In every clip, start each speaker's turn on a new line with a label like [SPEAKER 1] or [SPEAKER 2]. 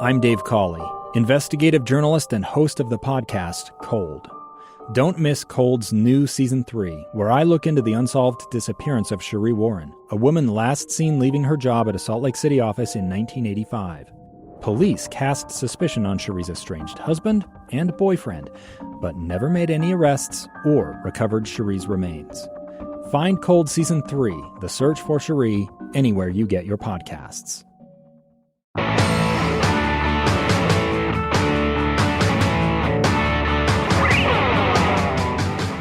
[SPEAKER 1] I'm Dave Cawley, investigative journalist and host of the podcast Cold. Don't miss Cold's new Season 3, where I look into the unsolved disappearance of Cherie Warren, a woman last seen leaving her job at a Salt Lake City office in 1985. Police cast suspicion on Cherie's estranged husband and boyfriend, but never made any arrests or recovered Cherie's remains. Find Cold Season 3, The Search for Cherie, anywhere you get your podcasts.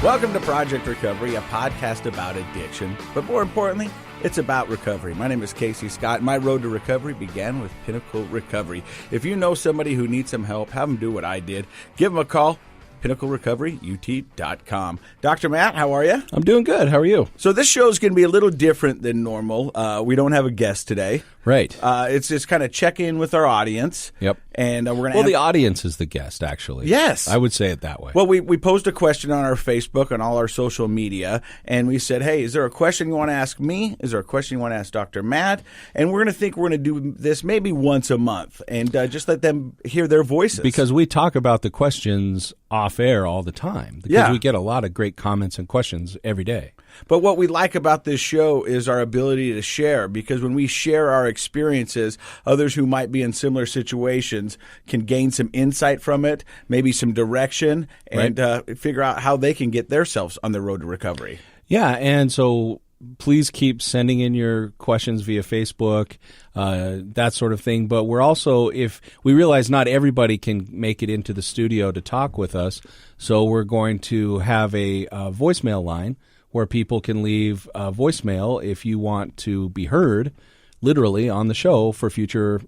[SPEAKER 2] Welcome to Project Recovery, a podcast about addiction, but more importantly, it's about recovery. My name is Casey Scott, and my road to recovery began with Pinnacle Recovery. If you know somebody who needs some help, have them do what I did. Give them a call, pinnaclerecoveryut.com. Dr. Matt, how are you?
[SPEAKER 3] I'm doing good. How are you?
[SPEAKER 2] So this show is going to be a little different than normal. We don't have a guest today.
[SPEAKER 3] Right.
[SPEAKER 2] It's just kind of check in with our audience.
[SPEAKER 3] Yep.
[SPEAKER 2] And we're going to
[SPEAKER 3] the audience is the guest, actually.
[SPEAKER 2] Yes.
[SPEAKER 3] I would say it that way.
[SPEAKER 2] Well, we posed a question on our Facebook, on all our social media, and we said, hey, is there a question you want to ask me? Is there a question you want to ask Dr. Matt? And we're going to do this maybe once a month and just let them hear their voices.
[SPEAKER 3] Because we talk about the questions off air all the time. Because we get a lot of great comments and questions every day.
[SPEAKER 2] But what we like about this show is our ability to share, because when we share our experiences, others who might be in similar situations can gain some insight from it, maybe some direction, and figure out how they can get themselves on the road to recovery.
[SPEAKER 3] Yeah, and so please keep sending in your questions via Facebook, that sort of thing. But we're also, if we realize not everybody can make it into the studio to talk with us, so we're going to have a voicemail line where people can leave a voicemail if you want to be heard, literally, on the show for future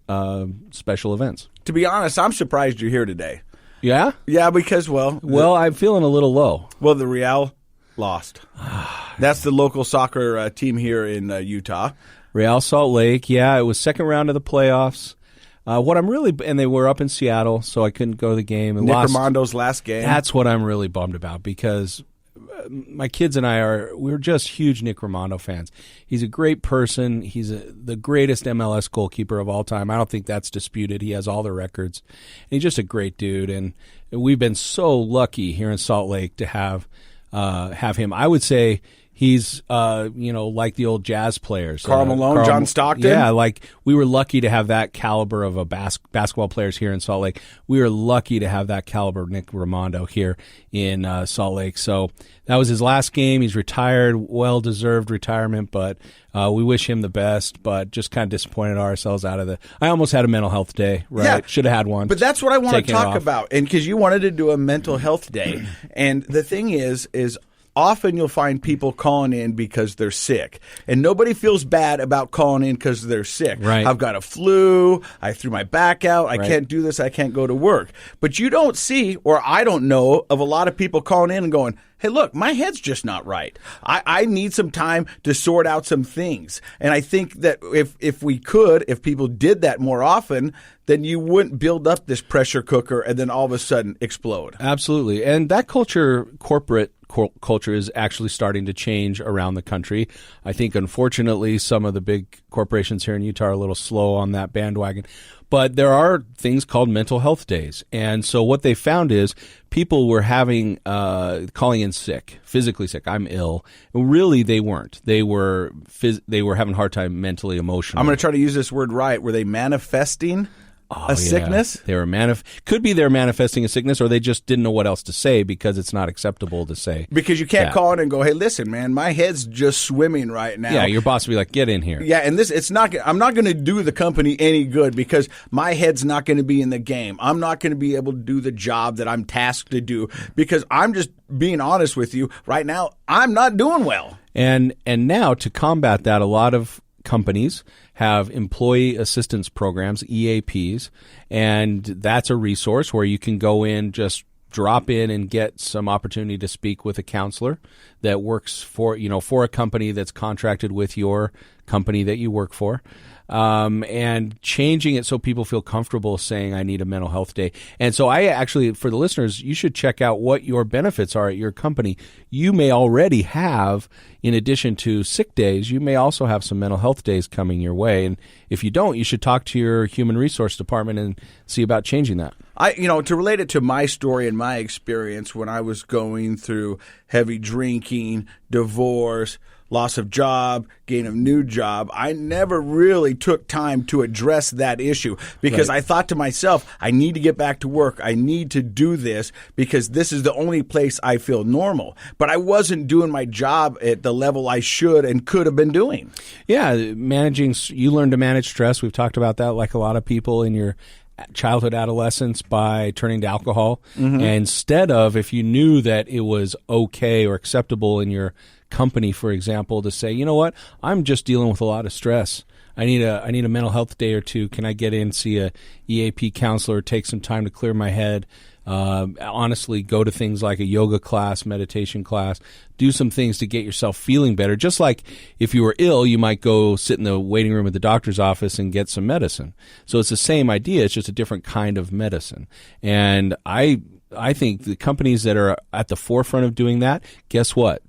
[SPEAKER 3] special events.
[SPEAKER 2] To be honest, I'm surprised you're here today.
[SPEAKER 3] Yeah?
[SPEAKER 2] Yeah, because, well,
[SPEAKER 3] I'm feeling a little low.
[SPEAKER 2] Well, the Real lost. That's the local soccer team here in Utah.
[SPEAKER 3] Real Salt Lake, yeah, it was second round of the playoffs. And they were up in Seattle, so I couldn't go to the game.
[SPEAKER 2] Nick Armando's last game.
[SPEAKER 3] That's what I'm really bummed about, because my kids and we're just huge Nick Armando fans. He's a great person. He's the greatest MLS goalkeeper of all time. I don't think that's disputed. He has all the records. And he's just a great dude. And we've been so lucky here in Salt Lake to have him. I would say he's, like the old Jazz players.
[SPEAKER 2] Karl Malone, John Stockton.
[SPEAKER 3] Yeah, like we were lucky to have that caliber of a basketball players here in Salt Lake. We were lucky to have that caliber of Nick Armando here in Salt Lake. So that was his last game. He's retired, well-deserved retirement, but we wish him the best, but just kind of disappointed ourselves out of I almost had a mental health day, right?
[SPEAKER 2] Yeah,
[SPEAKER 3] should have had one.
[SPEAKER 2] But that's what I want to talk about, and because you wanted to do a mental health day. And the thing is often you'll find people calling in because they're sick. And nobody feels bad about calling in because they're sick.
[SPEAKER 3] Right.
[SPEAKER 2] I've got a flu. I threw my back out. I can't do this. I can't go to work. But you don't see, or I don't know, of a lot of people calling in and going, hey, look, my head's just not right. I need some time to sort out some things. And I think that if people did that more often, then you wouldn't build up this pressure cooker and then all of a sudden explode.
[SPEAKER 3] Absolutely. And that corporate culture is actually starting to change around the country. I think, unfortunately, some of the big corporations here in Utah are a little slow on that bandwagon. But there are things called mental health days. And so what they found is people were calling in sick, physically sick. I'm ill. And really, they weren't. They were having a hard time mentally, emotionally.
[SPEAKER 2] I'm going to try to use this word right. Were they manifesting sickness?
[SPEAKER 3] They were could be they're manifesting a sickness, or they just didn't know what else to say because it's not acceptable to say.
[SPEAKER 2] Because you can't call in and go, hey, listen, man, my head's just swimming right now.
[SPEAKER 3] Yeah, your boss will be like, get in here.
[SPEAKER 2] Yeah, and I'm not going to do the company any good because my head's not going to be in the game. I'm not going to be able to do the job that I'm tasked to do because I'm just being honest with you. Right now, I'm not doing well.
[SPEAKER 3] And now to combat that, a lot of companies have employee assistance programs, EAPs, and that's a resource where you can go in just drop in and get some opportunity to speak with a counselor that works for a company that's contracted with your company that you work for. And changing it so people feel comfortable saying, I need a mental health day. And so I actually, for the listeners, you should check out what your benefits are at your company. You may already have, in addition to sick days, you may also have some mental health days coming your way. And if you don't, you should talk to your human resource department and see about changing that.
[SPEAKER 2] To relate it to my story and my experience when I was going through heavy drinking, divorce, loss of job, gain of new job, I never really took time to address that issue because I thought to myself, I need to get back to work. I need to do this because this is the only place I feel normal. But I wasn't doing my job at the level I should and could have been doing.
[SPEAKER 3] Yeah, you learn to manage stress. We've talked about that like a lot of people in your childhood, adolescence by turning to alcohol. Mm-hmm. And instead of, if you knew that it was okay or acceptable in your company, for example, to say, you know what, I'm just dealing with a lot of stress. I need a mental health day or two. Can I get in, see a EAP counselor, take some time to clear my head? Honestly, go to things like a yoga class, meditation class, do some things to get yourself feeling better. Just like if you were ill, you might go sit in the waiting room at the doctor's office and get some medicine. So it's the same idea. It's just a different kind of medicine. And I think the companies that are at the forefront of doing that, guess what?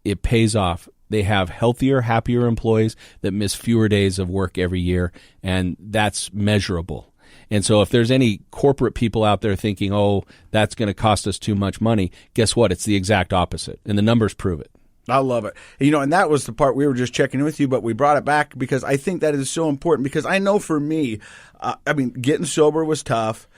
[SPEAKER 3] It pays off. They have healthier, happier employees that miss fewer days of work every year, and that's measurable. And so if there's any corporate people out there thinking, oh, that's going to cost us too much money, guess what? It's the exact opposite, and the numbers prove it.
[SPEAKER 2] I love it. And that was the part we were just checking with you, but we brought it back because I think that is so important because I know for me, getting sober was tough,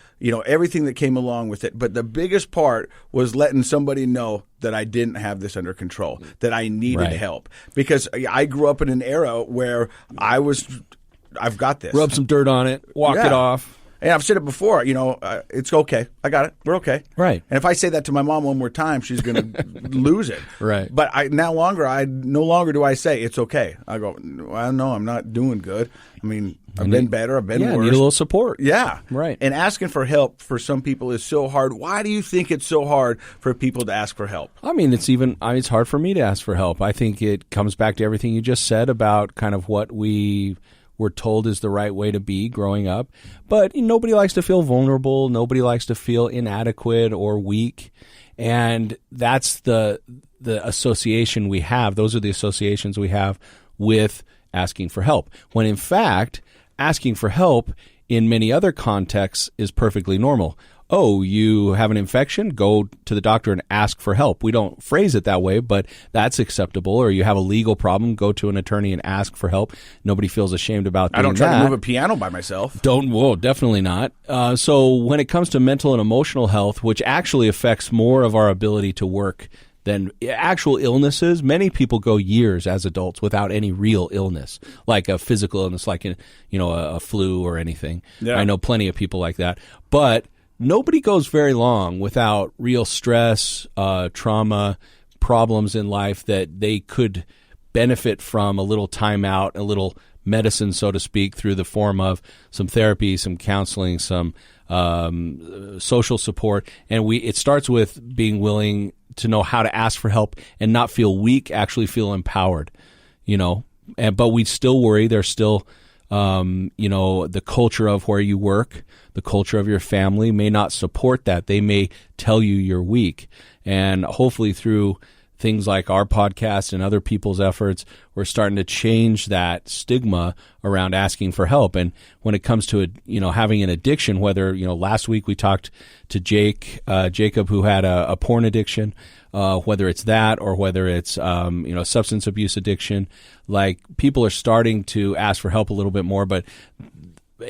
[SPEAKER 2] everything that came along with it. But the biggest part was letting somebody know that I didn't have this under control, that I needed help. Because I grew up in an era where I've got this.
[SPEAKER 3] Rub some dirt on it, walk it off.
[SPEAKER 2] And I've said it before, it's okay. I got it. We're okay.
[SPEAKER 3] Right.
[SPEAKER 2] And if I say that to my mom one more time, she's going to lose it.
[SPEAKER 3] Right.
[SPEAKER 2] But no longer do I say it's okay. I go, well, no, I'm not doing good. I've been better. I've been worse.
[SPEAKER 3] Need a little support.
[SPEAKER 2] Yeah.
[SPEAKER 3] Right.
[SPEAKER 2] And asking for help for some people is so hard. Why do you think it's so hard for people to ask for help?
[SPEAKER 3] It's hard for me to ask for help. I think it comes back to everything you just said about kind of what we're told is the right way to be growing up. But nobody likes to feel vulnerable. Nobody likes to feel inadequate or weak. And that's the association we have. Those are the associations we have with asking for help. When in fact, asking for help in many other contexts is perfectly normal. Oh, you have an infection? Go to the doctor and ask for help. We don't phrase it that way, but that's acceptable. Or you have a legal problem? Go to an attorney and ask for help. Nobody feels ashamed about doing that.
[SPEAKER 2] I don't try to move a piano by myself.
[SPEAKER 3] Definitely not. So when it comes to mental and emotional health, which actually affects more of our ability to work than actual illnesses, many people go years as adults without any real illness, like a physical illness, like a flu or anything. Yeah. I know plenty of people like that. But nobody goes very long without real stress, trauma, problems in life that they could benefit from a little time out, a little medicine, so to speak, through the form of some therapy, some counseling, some social support. And it starts with being willing to know how to ask for help and not feel weak, actually feel empowered, but we still worry. There's still the culture of where you work, the culture of your family may not support that. They may tell you you're weak. And hopefully through things like our podcast and other people's efforts, we're starting to change that stigma around asking for help. And when it comes to having an addiction, whether last week we talked to Jacob, who had a porn addiction, whether it's that or whether it's substance abuse addiction, like people are starting to ask for help a little bit more. But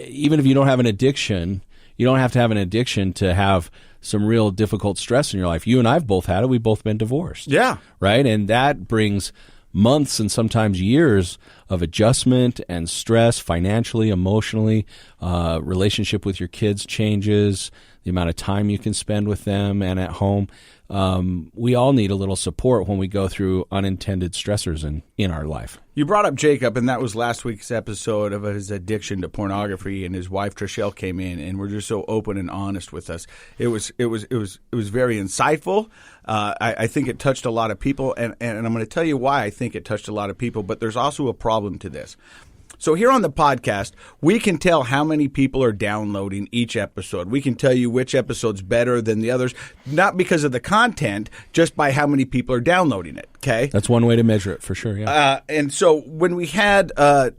[SPEAKER 3] even if you don't have an addiction, you don't have to have an addiction to have some real difficult stress in your life. You and I have both had it. We've both been divorced.
[SPEAKER 2] Yeah.
[SPEAKER 3] Right? And that brings months and sometimes years of adjustment and stress financially, emotionally. Relationship with your kids changes. the amount of time you can spend with them and at home. We all need a little support when we go through unintended stressors in our life.
[SPEAKER 2] You brought up Jacob, and that was last week's episode of his addiction to pornography, and his wife Trishelle came in and were just so open and honest with us. It was very insightful. I think it touched a lot of people, and I'm going to tell you why I think it touched a lot of people, but there's also a problem to this. So here on the podcast, we can tell how many people are downloading each episode. We can tell you which episode's better than the others, not because of the content, just by how many people are downloading it, okay?
[SPEAKER 3] That's one way to measure it, for sure, yeah.
[SPEAKER 2] And so when we had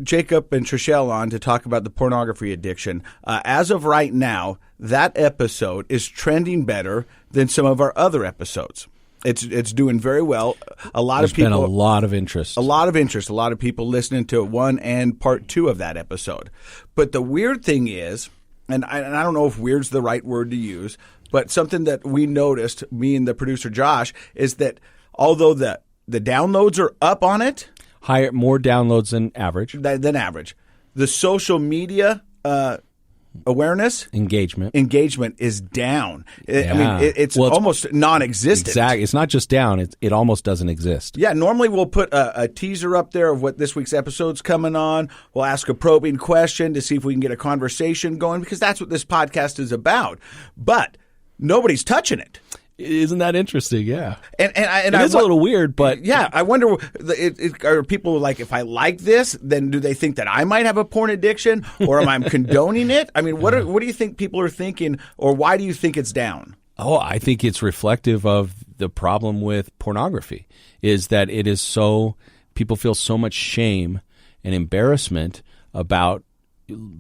[SPEAKER 2] Jacob and Trishelle on to talk about the pornography addiction, as of right now, that episode is trending better than some of our other episodes. It's doing very well.
[SPEAKER 3] There's been a lot of interest.
[SPEAKER 2] A lot of people listening to one and part 2 of that episode. But the weird thing is, and I don't know if weird's the right word to use, but something that we noticed, me and the producer Josh, is that although the downloads are up on it,
[SPEAKER 3] more downloads than average.
[SPEAKER 2] The social media awareness,
[SPEAKER 3] engagement
[SPEAKER 2] is down. I mean, it's almost non-existent.
[SPEAKER 3] Exactly. It's not just down. It almost doesn't exist.
[SPEAKER 2] Yeah. Normally we'll put a teaser up there of what this week's episode's coming on. We'll ask a probing question to see if we can get a conversation going, because that's what this podcast is about. But nobody's touching it.
[SPEAKER 3] Isn't that interesting? Yeah.
[SPEAKER 2] And
[SPEAKER 3] it is a little weird, but
[SPEAKER 2] yeah, I wonder, are people like, if I like this, then do they think that I might have a porn addiction, or am I condoning it? I mean, what do you think people are thinking, or why do you think it's down?
[SPEAKER 3] Oh, I think it's reflective of the problem with pornography, is that it is so, people feel so much shame and embarrassment about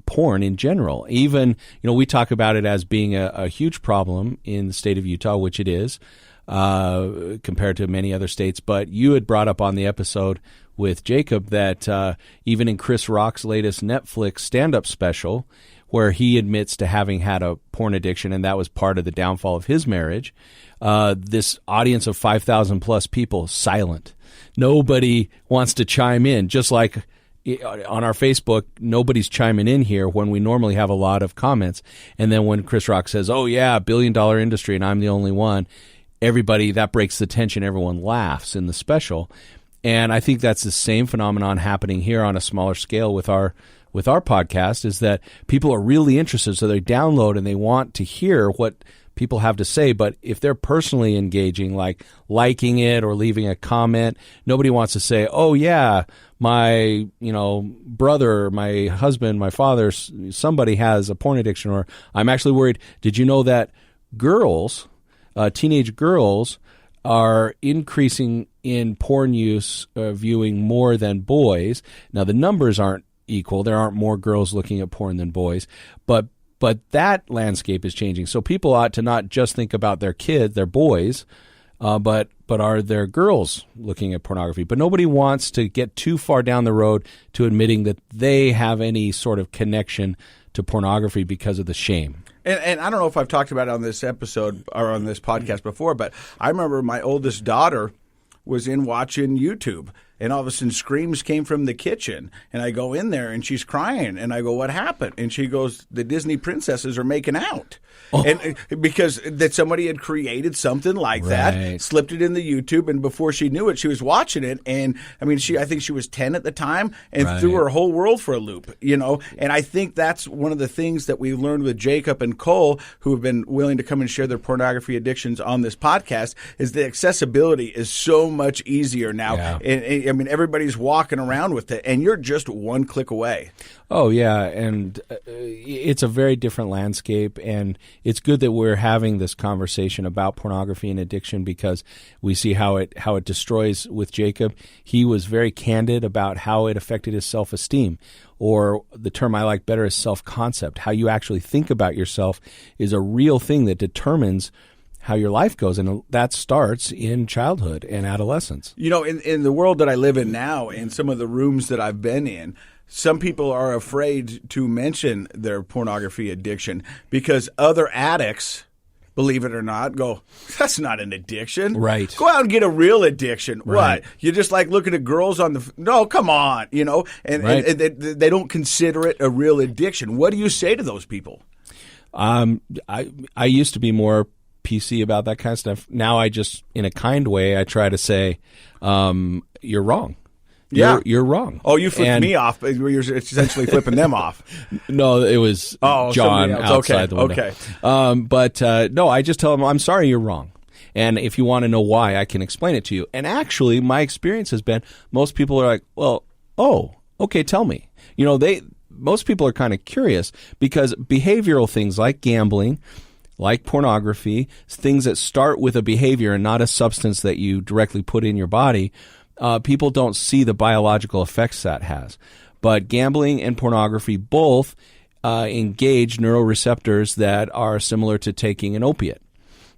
[SPEAKER 3] porn in general. Even, we talk about it as being a huge problem in the state of Utah, which it is, compared to many other states. But you had brought up on the episode with Jacob that even in Chris Rock's latest Netflix stand-up special, where he admits to having had a porn addiction, and that was part of the downfall of his marriage, this audience of 5,000 plus people, silent. Nobody wants to chime in, just like on our Facebook, nobody's chiming in here when we normally have a lot of comments. And then when Chris Rock says, oh, yeah, $1 billion industry and I'm the only one, everybody, that breaks the tension. Everyone laughs in the special. And I think that's the same phenomenon happening here on a smaller scale with our podcast, is that people are really interested. So they download and they want to hear what people have to say. But if they're personally engaging, like liking it or leaving a comment, nobody wants to say, oh, yeah, my brother, my husband, my father, somebody has a porn addiction, or I'm actually worried. Did you know that girls, teenage girls, are increasing in porn use, viewing more than boys? Now, the numbers aren't equal. There aren't more girls looking at porn than boys, but that landscape is changing. So people ought to not just think about their kids, their boys, but are there girls looking at pornography? But nobody wants to get too far down the road to admitting that they have any sort of connection to pornography because of the shame.
[SPEAKER 2] And I don't know if I've talked about it on this episode or on this podcast before, but I remember my oldest daughter was in watching YouTube, and all of a sudden screams came from the kitchen, and I go in there and she's crying, and I go, what happened? And she goes, the Disney princesses are making out. Oh. And because that somebody had created something like that, slipped it in the YouTube, and before she knew it, she was watching it. And I mean, I think she was 10 at the time, and threw her whole world for a loop, And I think that's one of the things that we learned with Jacob and Cole, who have been willing to come and share their pornography addictions on this podcast, is the accessibility is so much easier now.
[SPEAKER 3] Yeah.
[SPEAKER 2] And I mean, everybody's walking around with it, and you're just one click away.
[SPEAKER 3] Oh, yeah, and it's a very different landscape, and it's good that we're having this conversation about pornography and addiction, because we see how it destroys with Jacob. He was very candid about how it affected his self-esteem, or the term I like better is self-concept. How you actually think about yourself is a real thing that determines how your life goes, and that starts in childhood and adolescence.
[SPEAKER 2] In the world that I live in now, in some of the rooms that I've been in, some people are afraid to mention their pornography addiction because other addicts, believe it or not, go, that's not an addiction.
[SPEAKER 3] Right.
[SPEAKER 2] Go out and get a real addiction.
[SPEAKER 3] Right.
[SPEAKER 2] What? You're just like looking at girls on the... No, come on, and they don't consider it a real addiction. What do you say to those people?
[SPEAKER 3] I used to be more PC about that kind of stuff. Now I just, in a kind way, I try to say, you're wrong. You're wrong.
[SPEAKER 2] Oh, you flipped me off. You're essentially flipping them off.
[SPEAKER 3] No, it was John outside the window.
[SPEAKER 2] Okay.
[SPEAKER 3] No, I just tell them, I'm sorry, you're wrong. And if you want to know why, I can explain it to you. And actually, my experience has been most people are like, well, okay, tell me. Most people are kind of curious because behavioral things like gambling, like pornography, things that start with a behavior and not a substance that you directly put in your body, people don't see the biological effects that has. But gambling and pornography both engage neuroreceptors that are similar to taking an opiate.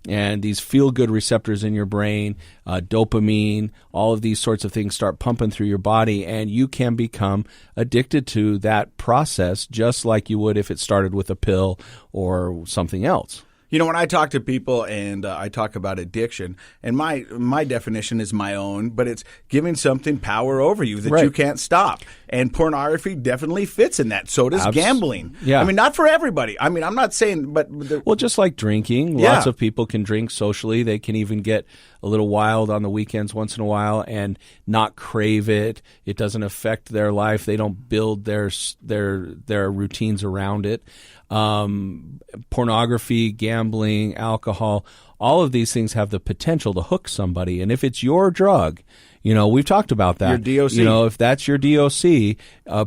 [SPEAKER 3] And these feel-good receptors in your brain, dopamine, all of these sorts of things start pumping through your body, and you can become addicted to that process just like you would if it started with a pill or something else.
[SPEAKER 2] When I talk to people and I talk about addiction, and my definition is my own, but it's giving something power over you that you can't stop. And pornography definitely fits in that. So does gambling.
[SPEAKER 3] Yeah.
[SPEAKER 2] I mean, not for everybody. I mean, I'm not saying, but
[SPEAKER 3] well, just like drinking, lots of people can drink socially. They can even get a little wild on the weekends once in a while and not crave it. It doesn't affect their life. They don't build their routines around it. Pornography, gambling, alcohol, all of these things have the potential to hook somebody. And if it's your drug, we've talked about that.
[SPEAKER 2] Your DOC.
[SPEAKER 3] If that's your DOC,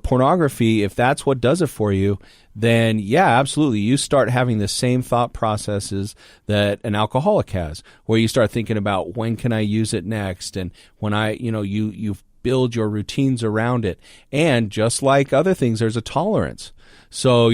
[SPEAKER 3] pornography, if that's what does it for you, then yeah, absolutely. You start having the same thought processes that an alcoholic has, where you start thinking about when can I use it next? And when you build your routines around it. And just like other things, there's a tolerance. So,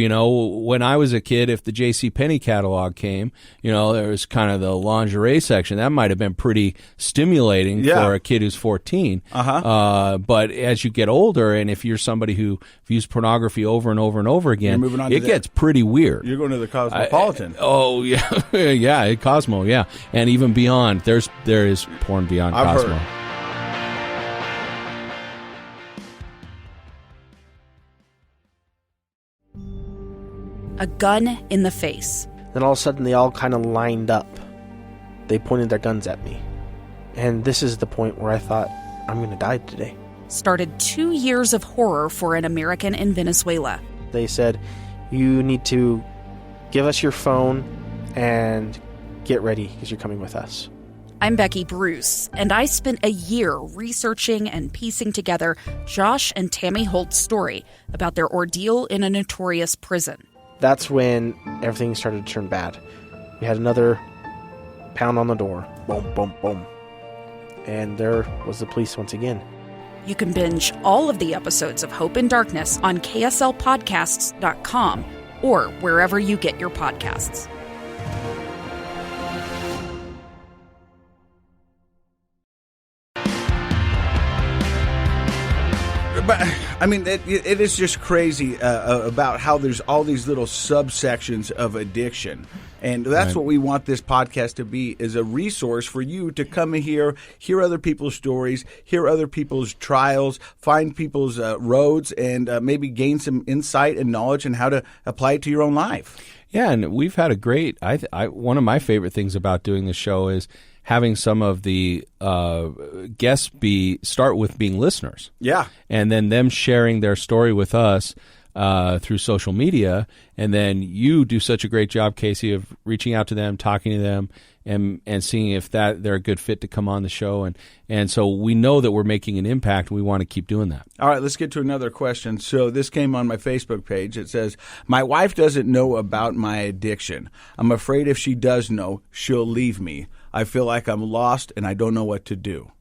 [SPEAKER 3] when I was a kid, if the JCPenney catalog came, there was kind of the lingerie section. That might have been pretty stimulating for a kid who's 14. But as you get older, and if you're somebody who views pornography over and over and over again, it gets pretty weird.
[SPEAKER 2] You're going to the Cosmopolitan.
[SPEAKER 3] Yeah, Cosmo, yeah. And even beyond, there is porn beyond Cosmo.
[SPEAKER 2] Heard.
[SPEAKER 4] A gun in the face.
[SPEAKER 5] Then all of a sudden they all kind of lined up. They pointed their guns at me. And this is the point where I thought, I'm going to die today.
[SPEAKER 4] Started 2 years of horror for an American in Venezuela.
[SPEAKER 5] They said, you need to give us your phone and get ready because you're coming with us.
[SPEAKER 4] I'm Becky Bruce, and I spent a year researching and piecing together Josh and Tammy Holt's story about their ordeal in a notorious prison.
[SPEAKER 5] That's when everything started to turn bad. We had another pound on the door. Boom, boom, boom. And there was the police once again.
[SPEAKER 4] You can binge all of the episodes of Hope in Darkness on kslpodcasts.com or wherever you get your podcasts.
[SPEAKER 2] But I mean, it is just crazy about how there's all these little subsections of addiction. And that's what we want this podcast to be, is a resource for you to come here, hear other people's stories, hear other people's trials, find people's roads, and maybe gain some insight and knowledge on how to apply it to your own life.
[SPEAKER 3] Yeah, and we've had a great, one of my favorite things about doing the show is having some of the guests start with being listeners.
[SPEAKER 2] Yeah.
[SPEAKER 3] And then them sharing their story with us through social media. And then you do such a great job, Casey, of reaching out to them, talking to them, and seeing if they're a good fit to come on the show. And so we know that we're making an impact. We want to keep doing that.
[SPEAKER 2] All right, let's get to another question. So this came on my Facebook page. It says, my wife doesn't know about my addiction. I'm afraid if she does know, she'll leave me. I feel like I'm lost and I don't know what to do.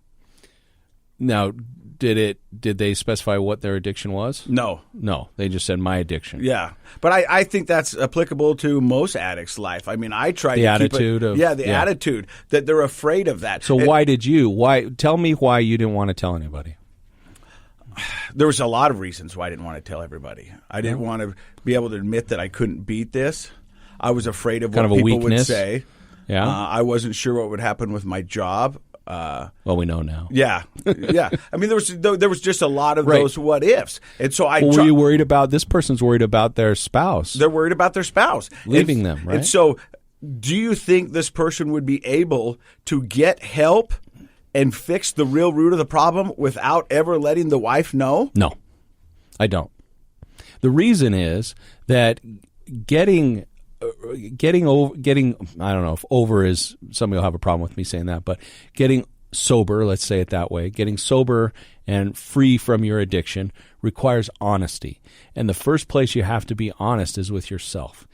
[SPEAKER 3] Now, did they specify what their addiction was?
[SPEAKER 2] No.
[SPEAKER 3] No, they just said my addiction.
[SPEAKER 2] Yeah, but I think that's applicable to most addicts' life. I mean, I try to
[SPEAKER 3] attitude
[SPEAKER 2] keep it, the attitude that they're afraid of that.
[SPEAKER 3] So tell me why you didn't want to tell anybody?
[SPEAKER 2] There was a lot of reasons why I didn't want to tell everybody. I didn't want to be able to admit that I couldn't beat this. I was afraid of what people would say.
[SPEAKER 3] Yeah.
[SPEAKER 2] I wasn't sure what would happen with my job.
[SPEAKER 3] Well, we know now.
[SPEAKER 2] Yeah. I mean, there was just a lot of those what ifs. And so
[SPEAKER 3] were you worried about, this person's worried about their spouse.
[SPEAKER 2] They're worried about their spouse.
[SPEAKER 3] Leaving them, right?
[SPEAKER 2] And so do you think this person would be able to get help and fix the real root of the problem without ever letting the wife know?
[SPEAKER 3] No, I don't. The reason is that getting over, I don't know if over is, somebody will have a problem with me saying that, but getting sober, let's say it that way, getting sober and free from your addiction requires honesty. And the first place you have to be honest is with yourself.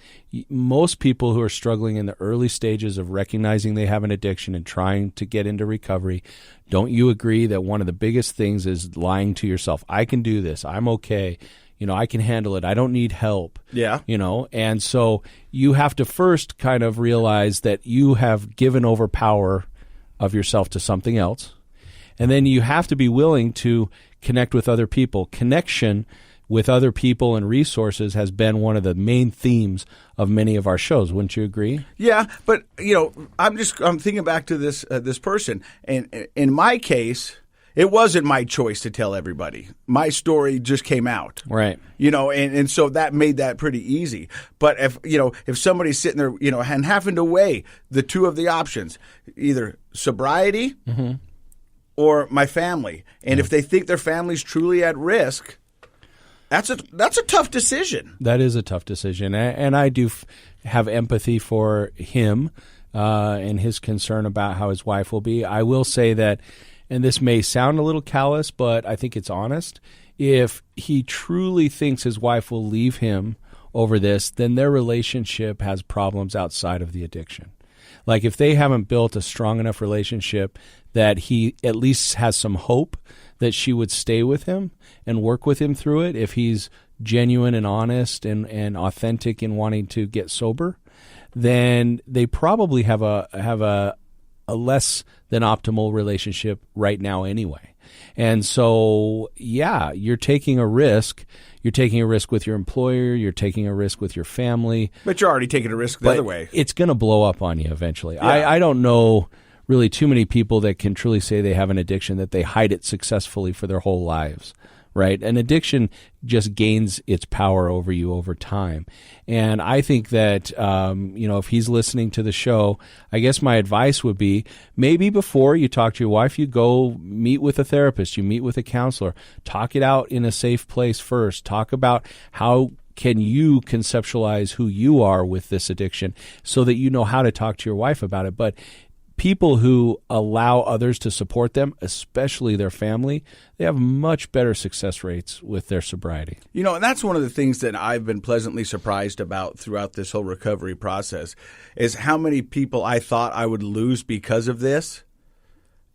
[SPEAKER 3] Most people who are struggling in the early stages of recognizing they have an addiction and trying to get into recovery, don't you agree that one of the biggest things is lying to yourself? I can do this. I'm okay. I can handle it. I don't need help.
[SPEAKER 2] Yeah.
[SPEAKER 3] And so you have to first kind of realize that you have given over power of yourself to something else. And then you have to be willing to connect with other people. Connection with other people and resources has been one of the main themes of many of our shows. Wouldn't you agree?
[SPEAKER 2] Yeah, but I'm thinking back to this person, and in my case, it wasn't my choice to tell everybody. My story just came out.
[SPEAKER 3] Right.
[SPEAKER 2] And so that made that pretty easy. But if somebody's sitting there, and having to weigh the two of the options, either sobriety or my family, and if they think their family's truly at risk, that's a tough decision.
[SPEAKER 3] That is a tough decision. And I do have empathy for him and his concern about how his wife will be. I will say that, and this may sound a little callous, but I think it's honest, if he truly thinks his wife will leave him over this, then their relationship has problems outside of the addiction. Like if they haven't built a strong enough relationship that he at least has some hope that she would stay with him and work with him through it, if he's genuine and honest and authentic in wanting to get sober, then they probably have a less than optimal relationship right now anyway. And so, yeah, you're taking a risk. You're taking a risk with your employer. You're taking a risk with your family.
[SPEAKER 2] But you're already taking a risk the other way.
[SPEAKER 3] It's going to blow up on you eventually.
[SPEAKER 2] Yeah.
[SPEAKER 3] I don't know really too many people that can truly say they have an addiction that they hide it successfully for their whole lives. Right? An addiction just gains its power over you over time. And I think that, if he's listening to the show, I guess my advice would be maybe before you talk to your wife, you go meet with a therapist, you meet with a counselor, talk it out in a safe place first. Talk about how can you conceptualize who you are with this addiction so that you know how to talk to your wife about it. But people who allow others to support them, especially their family, they have much better success rates with their sobriety.
[SPEAKER 2] And that's one of the things that I've been pleasantly surprised about throughout this whole recovery process is how many people I thought I would lose because of this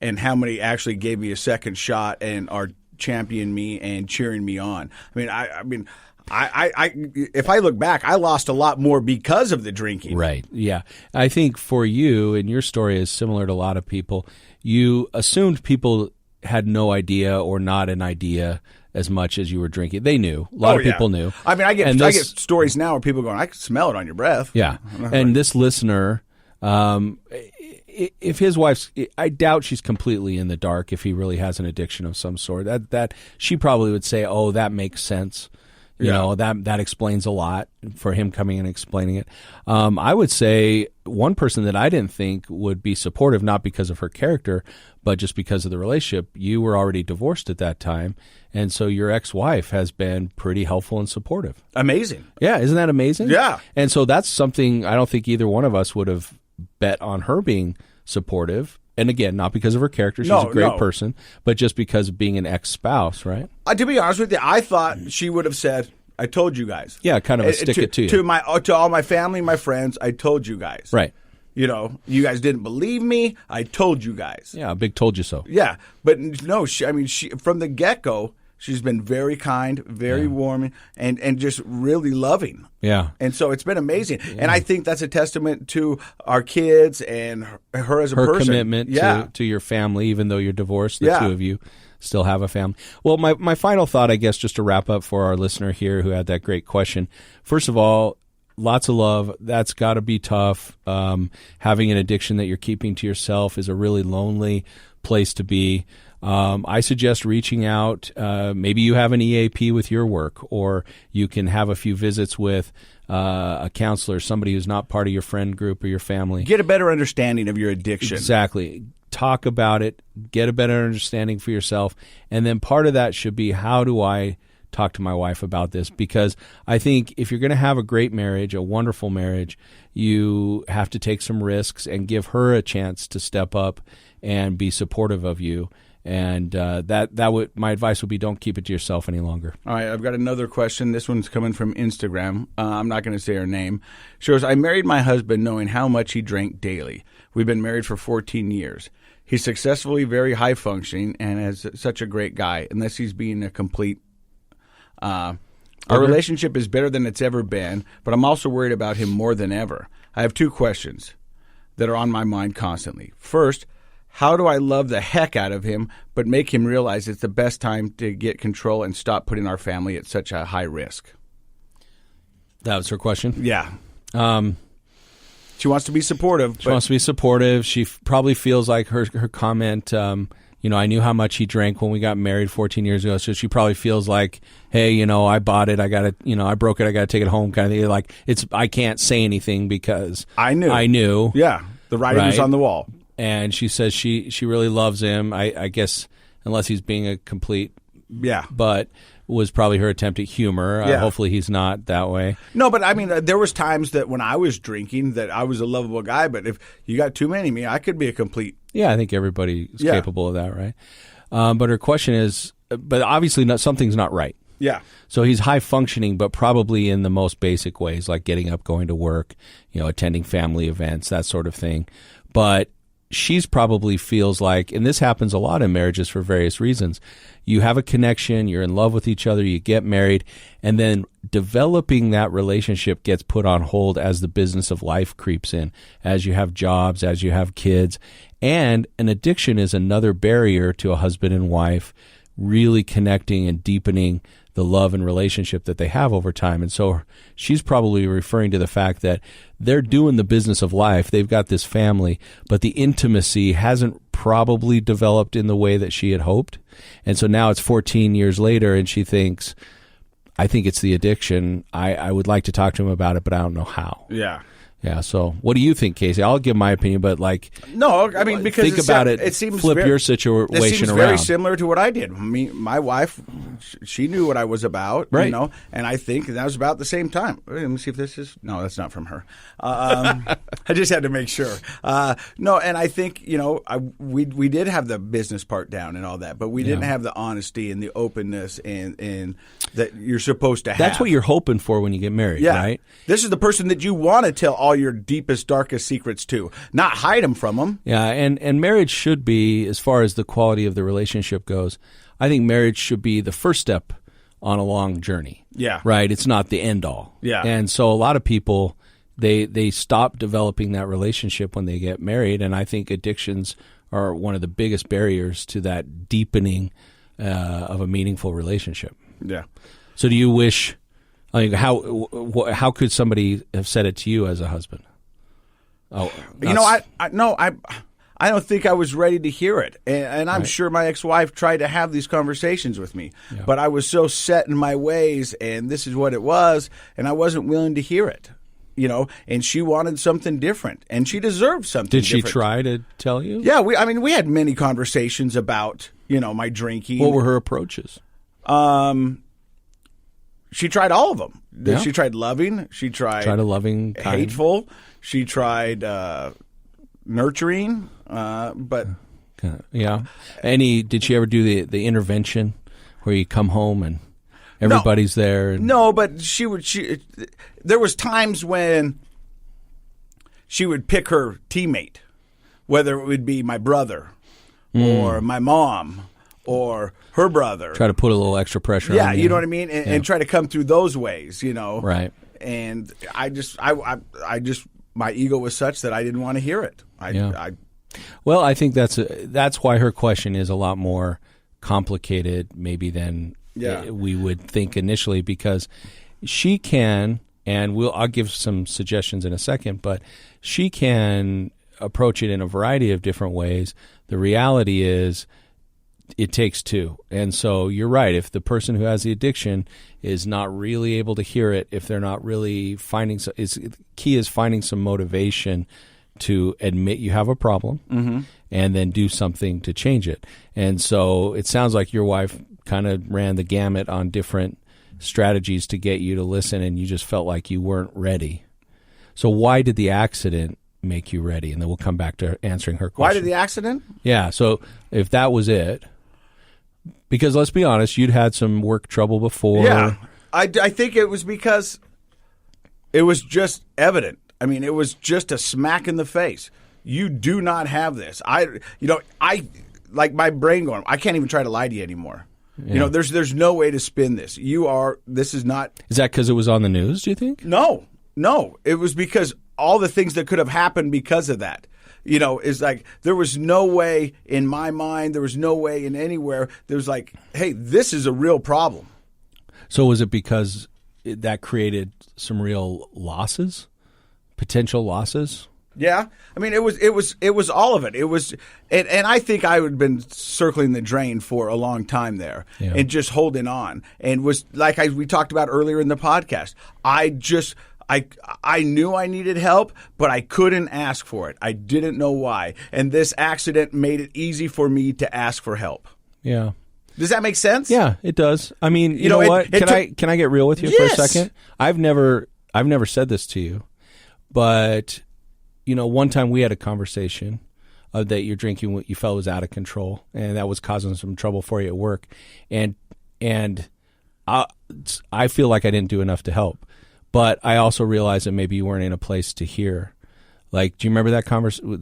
[SPEAKER 2] and how many actually gave me a second shot and are championing me and cheering me on. I mean, if I look back, I lost a lot more because of the drinking.
[SPEAKER 3] Right. Yeah. I think for you, and your story is similar to a lot of people, you assumed people had no idea or not an idea as much as you were drinking. They knew. A lot of people knew.
[SPEAKER 2] I mean, I get stories now where people are going, I can smell it on your breath.
[SPEAKER 3] Yeah. And this listener, if his wife's, I doubt she's completely in the dark if he really has an addiction of some sort. That she probably would say, oh, that makes sense. That explains a lot for him coming and explaining it. I would say one person that I didn't think would be supportive, not because of her character, but just because of the relationship. You were already divorced at that time, and so your ex-wife has been pretty helpful and supportive.
[SPEAKER 2] Amazing.
[SPEAKER 3] Yeah, isn't that amazing?
[SPEAKER 2] Yeah.
[SPEAKER 3] And so that's something I don't think either one of us would have bet on her being supportive. And again, not because of her character, she's a great person, but just because of being an ex-spouse, right?
[SPEAKER 2] To be honest with you, I thought she would have said, I told you guys.
[SPEAKER 3] Yeah, kind of a stick it to you.
[SPEAKER 2] To all my family, my friends, I told you guys.
[SPEAKER 3] Right.
[SPEAKER 2] You guys didn't believe me. I told you guys.
[SPEAKER 3] Yeah, a big told you so.
[SPEAKER 2] Yeah, but no, she from the get-go, she's been very kind, very warm, and just really loving.
[SPEAKER 3] Yeah.
[SPEAKER 2] And so it's been amazing. Yeah. And I think that's a testament to our kids and her as a person. Her
[SPEAKER 3] commitment to your family, even though you're divorced, the two of you still have a family. Well, my final thought, I guess, just to wrap up for our listener here who had that great question. First of all, lots of love. That's got to be tough. Having an addiction that you're keeping to yourself is a really lonely place to be. I suggest reaching out. Maybe you have an EAP with your work, or you can have a few visits with a counselor, somebody who's not part of your friend group or your family.
[SPEAKER 2] Get a better understanding of your addiction.
[SPEAKER 3] Exactly. Talk about it. Get a better understanding for yourself. And then part of that should be, how do I talk to my wife about this? Because I think if you're going to have a great marriage, a wonderful marriage, you have to take some risks and give her a chance to step up and be supportive of you. And my advice would be, don't keep it to yourself any longer.
[SPEAKER 2] All right, I've got another question. This one's coming from Instagram. I'm not going to say her name. She goes, I married my husband knowing how much he drank daily. We've been married for 14 years. He's successfully very high functioning and is such a great guy, unless he's being a complete... Our relationship is better than it's ever been, but I'm also worried about him more than ever. I have 2 questions that are on my mind constantly. First, how do I love the heck out of him, but make him realize it's the best time to get control and stop putting our family at such a high risk?
[SPEAKER 3] That was her question?
[SPEAKER 2] Yeah. She wants to be supportive.
[SPEAKER 3] She wants to be supportive. She probably feels like her comment, I knew how much he drank when we got married 14 years ago, so she probably feels like, hey, I bought it, I got it, I broke it, I got to take it home, kind of thing. Like, I can't say anything because I knew.
[SPEAKER 2] Yeah, the writing was on the wall.
[SPEAKER 3] And she says she really loves him. I guess, unless he's being a complete, but was probably her attempt at humor. Hopefully he's not that way.
[SPEAKER 2] No, but I mean, there was times that when I was drinking that I was a lovable guy, but if you got too many of me, I could be a complete...
[SPEAKER 3] Yeah, I think everybody is capable of that, right? But her question is, but obviously something's not right.
[SPEAKER 2] Yeah.
[SPEAKER 3] So he's high functioning, but probably in the most basic ways, like getting up, going to work, attending family events, that sort of thing. But she's probably feels like, and this happens a lot in marriages for various reasons, you have a connection, you're in love with each other, you get married, and then developing that relationship gets put on hold as the business of life creeps in, as you have jobs, as you have kids. And an addiction is another barrier to a husband and wife really connecting and deepening the love and relationship that they have over time. And so she's probably referring to the fact that they're doing the business of life. They've got this family, but the intimacy hasn't probably developed in the way that she had hoped. And so now it's 14 years later, and she thinks, I think it's the addiction. I would like to talk to him about it, but I don't know how.
[SPEAKER 2] Yeah.
[SPEAKER 3] Yeah. So what do you think, Casey? I'll give my opinion, but
[SPEAKER 2] no, I mean, because
[SPEAKER 3] think about it. It seems flip your situation
[SPEAKER 2] it seems
[SPEAKER 3] around.
[SPEAKER 2] Very similar to what I did. My wife, she knew what I was about,
[SPEAKER 3] right?
[SPEAKER 2] And I think that was about the same time. Let me see if this is. No, that's not from her. I just had to make sure. No, and I think we did have the business part down and all that, but we didn't have the honesty and the openness and that you're supposed to have.
[SPEAKER 3] That's what you're hoping for when you get married, right?
[SPEAKER 2] This is the person that you want to tell all your deepest, darkest secrets to, not hide them from them.
[SPEAKER 3] Yeah, and marriage should be, as far as the quality of the relationship goes, I think marriage should be the first step on a long journey.
[SPEAKER 2] Yeah.
[SPEAKER 3] Right? It's not the end all.
[SPEAKER 2] Yeah.
[SPEAKER 3] And so a lot of people, they stop developing that relationship when they get married, and I think addictions are one of the biggest barriers to that deepening of a meaningful relationship.
[SPEAKER 2] Yeah.
[SPEAKER 3] So do you wish... how could somebody have said it to you as a husband? Oh,
[SPEAKER 2] I don't think I was ready to hear it, and I'm sure my ex-wife tried to have these conversations with me, but I was so set in my ways, and this is what it was, and I wasn't willing to hear it. And she wanted something different, and she deserved something different.
[SPEAKER 3] Did she try to tell you?
[SPEAKER 2] Yeah, we had many conversations about my drinking.
[SPEAKER 3] What were her approaches?
[SPEAKER 2] She tried all of them.
[SPEAKER 3] Yeah.
[SPEAKER 2] She tried loving. She tried
[SPEAKER 3] a loving, kind.
[SPEAKER 2] Hateful. She tried nurturing. But
[SPEAKER 3] yeah. Did she ever do the intervention where you come home and everybody's there?
[SPEAKER 2] No, but there was times when she would pick her teammate, whether it would be my brother or my mom or her brother.
[SPEAKER 3] Try to put a little extra pressure on you.
[SPEAKER 2] Yeah, you know what I mean? And try to come through those ways,
[SPEAKER 3] Right.
[SPEAKER 2] And I just my ego was such that I didn't want to hear it.
[SPEAKER 3] Well, I think that's why her question is a lot more complicated maybe than we would think initially, because she can and I'll give some suggestions in a second, but she can approach it in a variety of different ways. The reality is it takes two. And so you're right. If the person who has the addiction is not really able to hear it, if they're not really key is finding some motivation to admit you have a problem and then do something to change it. And so it sounds like your wife kind of ran the gamut on different strategies to get you to listen, and you just felt like you weren't ready. So why did the accident make you ready? And then we'll come back to answering her question.
[SPEAKER 2] Why did the accident?
[SPEAKER 3] Yeah, so if that was it, because let's be honest, you'd had some work trouble before.
[SPEAKER 2] Yeah, I think it was because it was just evident. I mean, it was just a smack in the face. You do not have this. I like my brain going, I can't even try to lie to you anymore. Yeah. You know, there's no way to spin this. This is not.
[SPEAKER 3] Is that because it was on the news, do you think?
[SPEAKER 2] No. It was because all the things that could have happened because of that. You know, is like there was no way in my mind, there was no way in anywhere. There was like, hey, this is a real problem.
[SPEAKER 3] So was it because that created some real losses, potential losses?
[SPEAKER 2] Yeah, I mean, it was all of it. It was, and I think I had been circling the drain for a long time there, and just holding on, and was like we talked about earlier in the podcast. I knew I needed help, but I couldn't ask for it. I didn't know why, and this accident made it easy for me to ask for help.
[SPEAKER 3] Yeah.
[SPEAKER 2] Does that make sense?
[SPEAKER 3] Yeah, it does. I mean, you know what? Can I get real with you for a second? I've never said this to you, but. You know, one time we had a conversation that your drinking, what you felt was out of control, and that was causing some trouble for you at work. And I feel like I didn't do enough to help, but I also realized that maybe you weren't in a place to hear. Like, do you remember that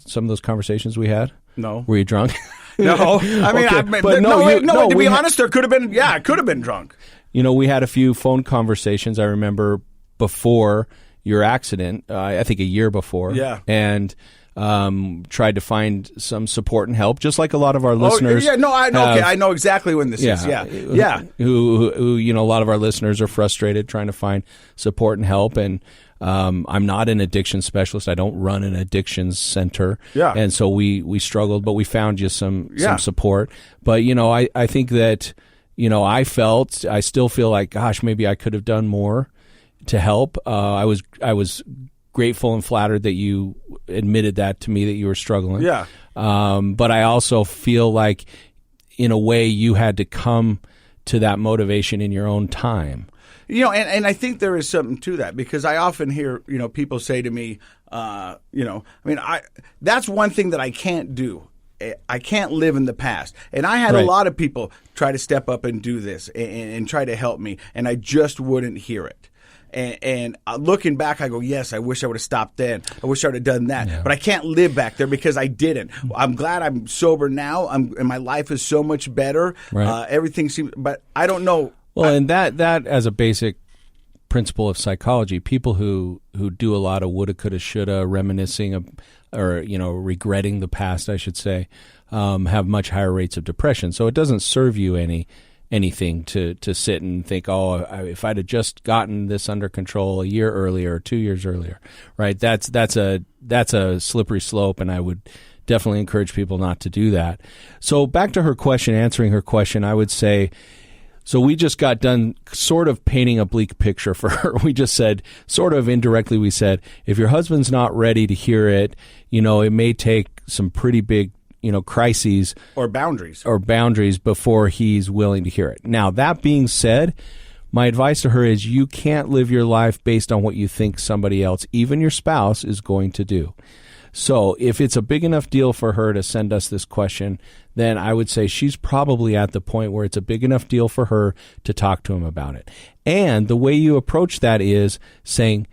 [SPEAKER 3] some of those conversations we had?
[SPEAKER 2] No.
[SPEAKER 3] Were you drunk?
[SPEAKER 2] No. I mean, okay. To be honest, there could have been. Yeah, I could have been drunk.
[SPEAKER 3] You know, we had a few phone conversations. I remember before your accident, I think a year before, and tried to find some support and help, just like a lot of our listeners.
[SPEAKER 2] I know. Okay, I know exactly when this is. Yeah.
[SPEAKER 3] Who you know, a lot of our listeners are frustrated trying to find support and help, and I'm not an addiction specialist. I don't run an addictions center, and so we struggled, but we found just some support. But you know, I think that I still feel like, gosh, maybe I could have done more to help. I was grateful and flattered that you admitted that to me, that you were struggling.
[SPEAKER 2] Yeah.
[SPEAKER 3] But I also feel like, in a way, you had to come to that motivation in your own time.
[SPEAKER 2] You know, and I think there is something to that, because I often hear, people say to me, that's one thing that I can't do. I can't live in the past. And I had a lot of people try to step up and do this and try to help me, and I just wouldn't hear it. And looking back, I go, yes, I wish I would have stopped then. I wish I would have done that. Yeah. But I can't live back there because I didn't. I'm glad I'm sober now, and my life is so much better. Right. Everything seems, but I don't know.
[SPEAKER 3] Well, and that as a basic principle of psychology, people who do a lot of woulda, coulda, shoulda, reminiscing or regretting the past, I should say, have much higher rates of depression. So it doesn't serve you anything to sit and think, if I'd have just gotten this under control a year earlier or 2 years earlier, right? That's a slippery slope, and I would definitely encourage people not to do that. So back to her question, answering her question, I would say, so we just got done sort of painting a bleak picture for her. We just said, sort of indirectly, we said, if your husband's not ready to hear it, it may take some pretty big crises
[SPEAKER 2] or boundaries
[SPEAKER 3] before he's willing to hear it. Now, that being said, my advice to her is, you can't live your life based on what you think somebody else, even your spouse, is going to do. So if it's a big enough deal for her to send us this question, then I would say she's probably at the point where it's a big enough deal for her to talk to him about it. And the way you approach that is saying,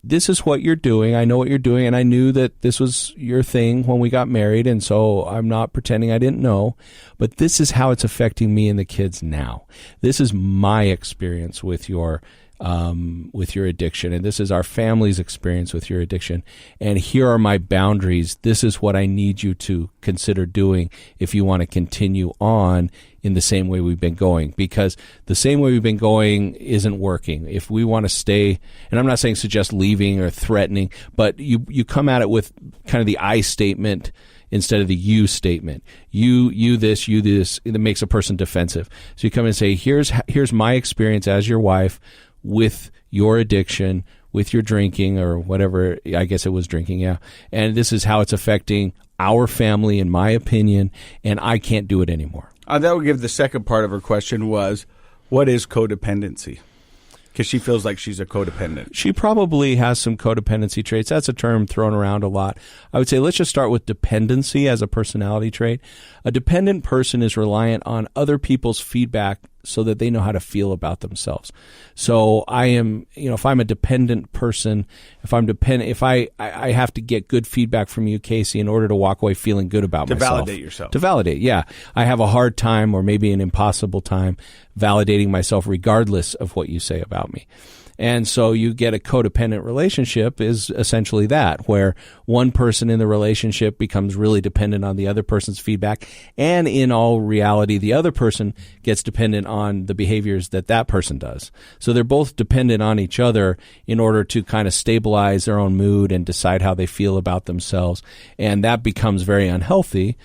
[SPEAKER 3] this is what you're doing. I know what you're doing, and I knew that this was your thing when we got married, and so I'm not pretending I didn't know, but this is how it's affecting me and the kids now. This is my experience with your with your addiction, and this is our family's experience with your addiction, and here are my boundaries. This is what I need you to consider doing if you want to continue on in the same way we've been going, because the same way we've been going isn't working. If we want to stay, and I'm not saying suggest leaving or threatening, but you come at it with kind of the I statement instead of the you statement. You this, it makes a person defensive. So you come and say, here's my experience as your wife with your addiction, with your drinking or whatever. I guess it was drinking, yeah. And this is how it's affecting our family, in my opinion, and I can't do it anymore.
[SPEAKER 2] That would give the second part of her question was, what is codependency? Because she feels like she's a codependent.
[SPEAKER 3] She probably has some codependency traits. That's a term thrown around a lot. I would say let's just start with dependency as a personality trait. A dependent person is reliant on other people's feedback so that they know how to feel about themselves. So I am, if I'm a dependent person, if I have to get good feedback from you, Casey, in order to walk away feeling good about myself.
[SPEAKER 2] To validate yourself.
[SPEAKER 3] To validate, yeah. I have a hard time, or maybe an impossible time, validating myself regardless of what you say about me. And so you get a codependent relationship is essentially that, where one person in the relationship becomes really dependent on the other person's feedback, and in all reality, the other person gets dependent on the behaviors that person does. So they're both dependent on each other in order to kind of stabilize their own mood and decide how they feel about themselves. And that becomes very unhealthy,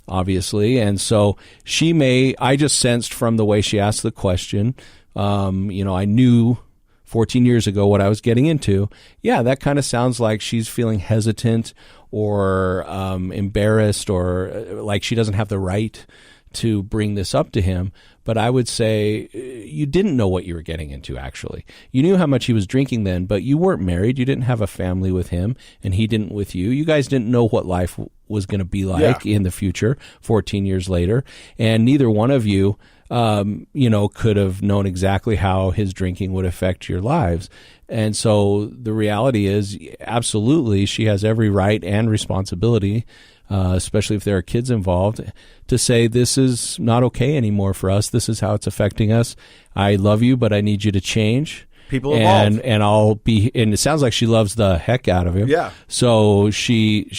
[SPEAKER 3] obviously. And so I just sensed from the way she asked the question, I knew 14 years ago what I was getting into. Yeah, that kind of sounds like she's feeling hesitant or embarrassed, or like she doesn't have the right to bring this up to him. But I would say you didn't know what you were getting into, actually. You knew how much he was drinking then, but you weren't married. You didn't have a family with him, and he didn't with you. You guys didn't know what life was going to be like in the future 14 years later, and neither one of you could have known exactly how his drinking would affect your lives. And so the reality is, absolutely, she has every right and responsibility, especially if there are kids involved, to say this is not okay anymore for us. This is how it's affecting us. I love you, but I need you to change.
[SPEAKER 2] People evolve.
[SPEAKER 3] And it sounds like she loves the heck out of him.
[SPEAKER 2] Yeah.
[SPEAKER 3] So she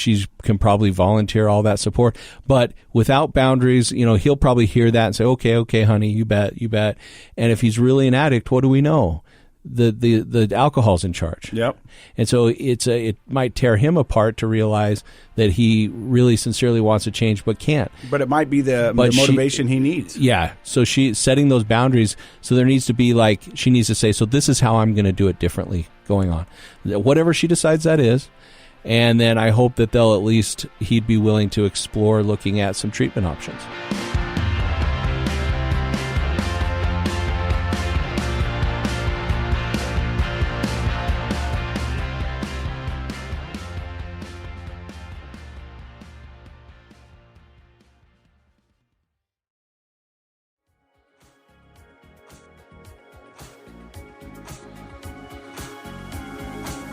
[SPEAKER 3] can probably volunteer all that support. But without boundaries, he'll probably hear that and say, okay, honey, you bet. And if he's really an addict, what do we know? The alcohol's in charge.
[SPEAKER 2] Yep.
[SPEAKER 3] And so it might tear him apart to realize that he really sincerely wants to change but can't.
[SPEAKER 2] But it might be the motivation he needs.
[SPEAKER 3] Yeah. So she's setting those boundaries. So there needs to be she needs to say, so this is how I'm going to do it differently going on. Whatever she decides that is. And then I hope that he'd be willing to explore looking at some treatment options.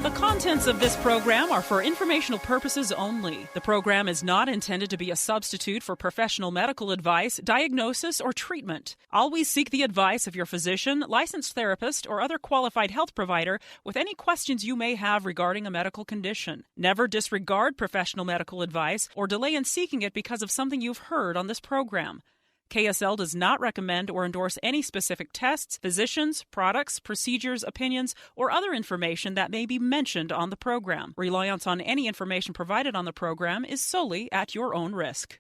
[SPEAKER 6] The contents of this program are for informational purposes only. The program is not intended to be a substitute for professional medical advice, diagnosis, or treatment. Always seek the advice of your physician, licensed therapist, or other qualified health provider with any questions you may have regarding a medical condition. Never disregard professional medical advice or delay in seeking it because of something you've heard on this program. KSL does not recommend or endorse any specific tests, physicians, products, procedures, opinions, or other information that may be mentioned on the program. Reliance on any information provided on the program is solely at your own risk.